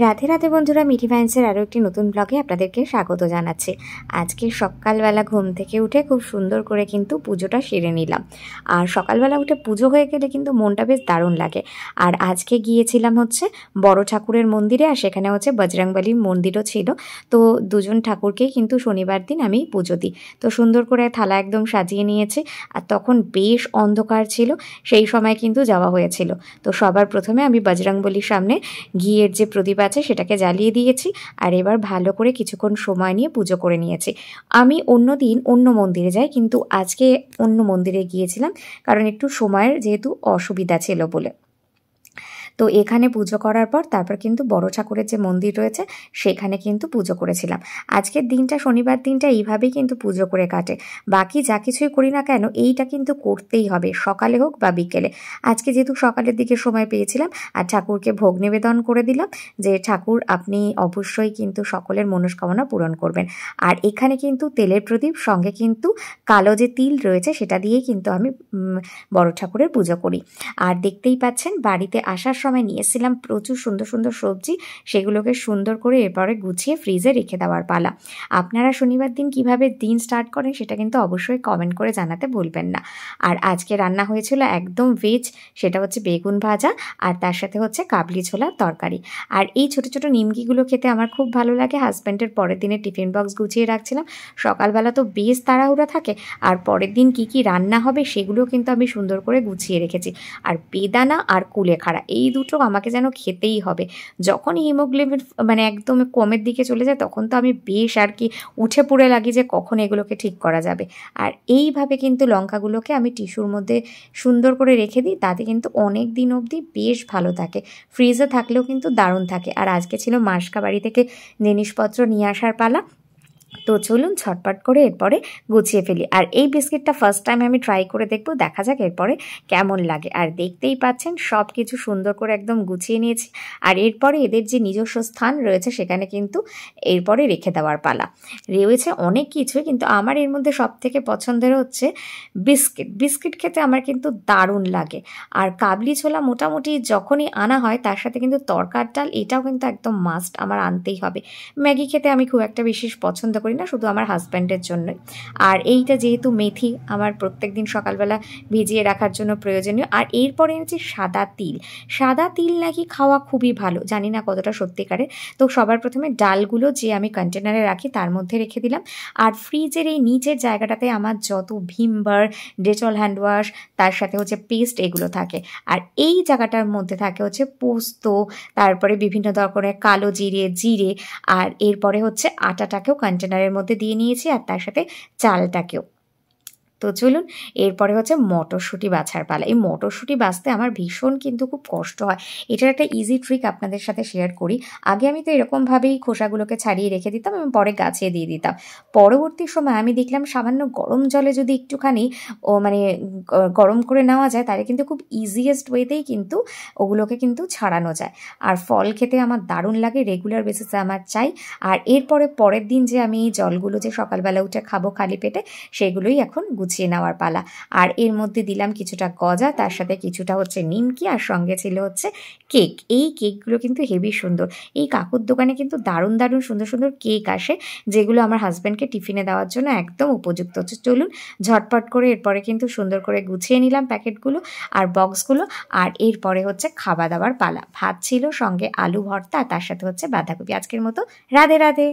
রাধে রাধে বন্ধুরা, মিঠি ভাইন্সের আরও একটি নতুন ব্লগে আপনাদেরকে স্বাগত জানাচ্ছি। আজকে সকালবেলা ঘুম থেকে উঠে খুব সুন্দর করে কিন্তু পুজোটা সেরে নিলাম। আর সকালবেলা উঠে পুজো হয়ে গেলে কিন্তু মনটা বেশ দারুণ লাগে। আর আজকে গিয়েছিলাম হচ্ছে বড় ঠাকুরের মন্দিরে, আর সেখানে হচ্ছে বজরংবলীর মন্দিরও ছিল। তো দুজন ঠাকুরকেই কিন্তু শনিবার দিন আমি পুজো দিই। তো সুন্দর করে থালা একদম সাজিয়ে নিয়েছি। আর তখন বেশ অন্ধকার ছিল, সেই সময় কিন্তু যাওয়া হয়েছিল। তো সবার প্রথমে আমি বজরংবলীর সামনে ঘিয়ের যে প্রদীপ আছে সেটাকে জ্বালিয়ে দিয়েছি। আর এবার ভালো করে কিছুক্ষণ সময় নিয়ে পুজো করে নিয়েছি। আমি অন্য দিন অন্য মন্দিরে যাই, কিন্তু আজকে অন্য মন্দিরে গিয়েছিলাম, কারণ একটু সময়ের যেহেতু অসুবিধা ছিল বলে। তো এখানে পুজো করার পর তারপর কিন্তু বড় ঠাকুরের যে মন্দির রয়েছে সেখানে কিন্তু পুজো করেছিলাম। আজকের দিনটা, শনিবার দিনটা এইভাবেই কিন্তু পুজো করে কাটে। বাকি যা কিছুই করি না কেন এইটা কিন্তু করতেই হবে, সকালে হোক বা বিকেলে। আজকে যেহেতু সকালের দিকে সময় পেয়েছিলাম, আর ঠাকুরকে ভোগ নিবেদন করে দিলাম যে ঠাকুর আপনি অবশ্যই কিন্তু সকলের মনস্কামনা পূরণ করবেন। আর এখানে কিন্তু তেলের প্রদীপ, সঙ্গে কিন্তু কালো যে তিল রয়েছে সেটা দিয়েই কিন্তু আমি বড় ঠাকুরের পুজো করি। আর দেখতেই পাচ্ছেন বাড়িতে আসার সময় নিয়ে এসেছিলাম প্রচুর সুন্দর সুন্দর সবজি, সেগুলোকে সুন্দর করে এরপরে গুছিয়ে ফ্রিজে রেখে দেওয়ার পালা। আপনারা শনিবার দিন কিভাবে দিন স্টার্ট করেন সেটা কিন্তু অবশ্যই কমেন্ট করে জানাতে ভুলবেন না। আর আজকে রান্না হয়েছিল একদম ভেজ, সেটা হচ্ছে বেগুন ভাজা, আর তার সাথে হচ্ছে কাবলি ছোলার তরকারি। আর এই ছোটো ছোটো নিমকিগুলো খেতে আমার খুব ভালো লাগে। হাজব্যান্ডের পরের দিনের টিফিন বক্স গুছিয়ে রাখছিলাম। সকালবেলা তো বেশ তাড়াহুড়া থাকে, আর পরের দিন কি কি রান্না হবে সেগুলো কিন্তু আমি সুন্দর করে গুছিয়ে রেখেছি। আর বেদানা আর কুলেখাড়া এই দুটো আমাকে যেন খেতেই হবে। যখনই হিমোগ্লোবিন মানে একদম কমের দিকে চলে যায় তখন তো আমি বেশ আর কি উঠে পড়ে লাগি যে কখন এগুলোকে ঠিক করা যাবে। আর এইভাবে কিন্তু লঙ্কাগুলোকে আমি টিস্যুর মধ্যে সুন্দর করে রেখে দিই, তাতে কিন্তু অনেক দিন অবধি বেশ ভালো থাকে। ফ্রিজে থাকলেও কিন্তু দারুণ থাকে। আর আজকে ছিল মাসকা বাড়ি থেকে জিনিসপত্র নিয়ে আসার পালা। তো চলুন ঝটপট করে এরপরে গুছিয়ে ফেলি। আর এই বিস্কিটটা ফার্স্ট টাইম আমি ট্রাই করে দেখবো, দেখা যাক এরপরে কেমন লাগে। আর দেখতেই পাচ্ছেন সব কিছু সুন্দর করে একদম গুছিয়ে নিয়েছি। আর এরপরে এদের যে নিজস্ব স্থান রয়েছে সেখানে কিন্তু এরপরে রেখে দেওয়ার পালা। রয়েছে অনেক কিছু, কিন্তু আমার এর মধ্যে সব থেকে পছন্দের হচ্ছে বিস্কিট। বিস্কিট খেতে আমার কিন্তু দারুণ লাগে। আর কাবলি ছোলা মোটামুটি যখনই আনা হয় তার সাথে কিন্তু তরকার ডাল, এটাও কিন্তু একদম মাস্ট আমার আনতেই হবে। ম্যাগি খেতে আমি খুব একটা বিশেষ পছন্দ করি না, শুধু আমার হাজব্যান্ডের জন্যই। আর এইটা যেহেতু মেথি আমার প্রত্যেক দিন সকালবেলা ভিজিয়ে রাখার জন্য প্রয়োজনীয়। আর এরপরে এনেছি সাদা তিল। সাদা তিল নাকি খাওয়া খুবই ভালো, জানি না কতটা সত্যিকারের। তো সবার প্রথমে ডালগুলো যে আমি কন্টেনারে রাখি তার মধ্যে রেখে দিলাম। আর ফ্রিজের এই নিচের জায়গাটাতে আমার যত ভিমবার, ডেটল হ্যান্ড ওয়াশ, তার সাথে হচ্ছে পেস্ট, এগুলো থাকে। আর এই জায়গাটার মধ্যে থাকে হচ্ছে পোস্ত, তারপরে বিভিন্ন ধরনের কালো জিরে। আর এরপরে হচ্ছে আটাটাকেও কন্টেনারের মধ্যে দিয়ে নিয়েছি, আর তার সাথে চালটাকেও। তো চলুন এরপরে হচ্ছে মটরশুঁটি বাছার পালা। এই মটরশুঁটি বাছতে আমার ভীষণ কিন্তু খুব কষ্ট হয়। এটার একটা ইজি ট্রিক আপনাদের সাথে শেয়ার করি। আগে আমি তো এরকমভাবেই খোসাগুলোকে ছাড়িয়ে রেখে দিতাম এবং পরে গাছে দিয়ে দিতাম। পরবর্তী সময় আমি দেখলাম সামান্য গরম জলে যদি একটুখানি গরম করে নেওয়া যায়, তাহলে কিন্তু খুব ইজিয়েস্ট ওয়েতেই কিন্তু ওগুলোকে কিন্তু ছাড়ানো যায়। আর ফল খেতে আমার দারুণ লাগে, রেগুলার বেসিসে আমার চাই। আর এরপরে পরের দিন যে আমি এই জলগুলো যে সকালবেলা উঠে খাবো খালি পেটে, সেগুলোই এখন গুছিয়ে নেওয়ার পালা। আর এর মধ্যে দিলাম কিছুটা গজা, তার সাথে কিছুটা হচ্ছে নিমকি, আর সঙ্গে ছিল হচ্ছে কেক। এই কেকগুলো কিন্তু হেভি সুন্দর। এই কাকুর দোকানে কিন্তু দারুণ দারুণ সুন্দর সুন্দর কেক আসে, যেগুলো আমার হাজব্যান্ডকে টিফিনে দেওয়ার জন্য একদম উপযুক্ত হচ্ছে। চলুন ঝটপট করে এরপরে কিন্তু সুন্দর করে গুছিয়ে নিলাম প্যাকেটগুলো আর বক্সগুলো। আর এরপরে হচ্ছে খাওয়া দাওয়ার পালা। ভাত ছিল, সঙ্গে আলু ভর্তা, আর তার সাথে হচ্ছে বাঁধাকপি। আজকের মতো রাধে রাধে।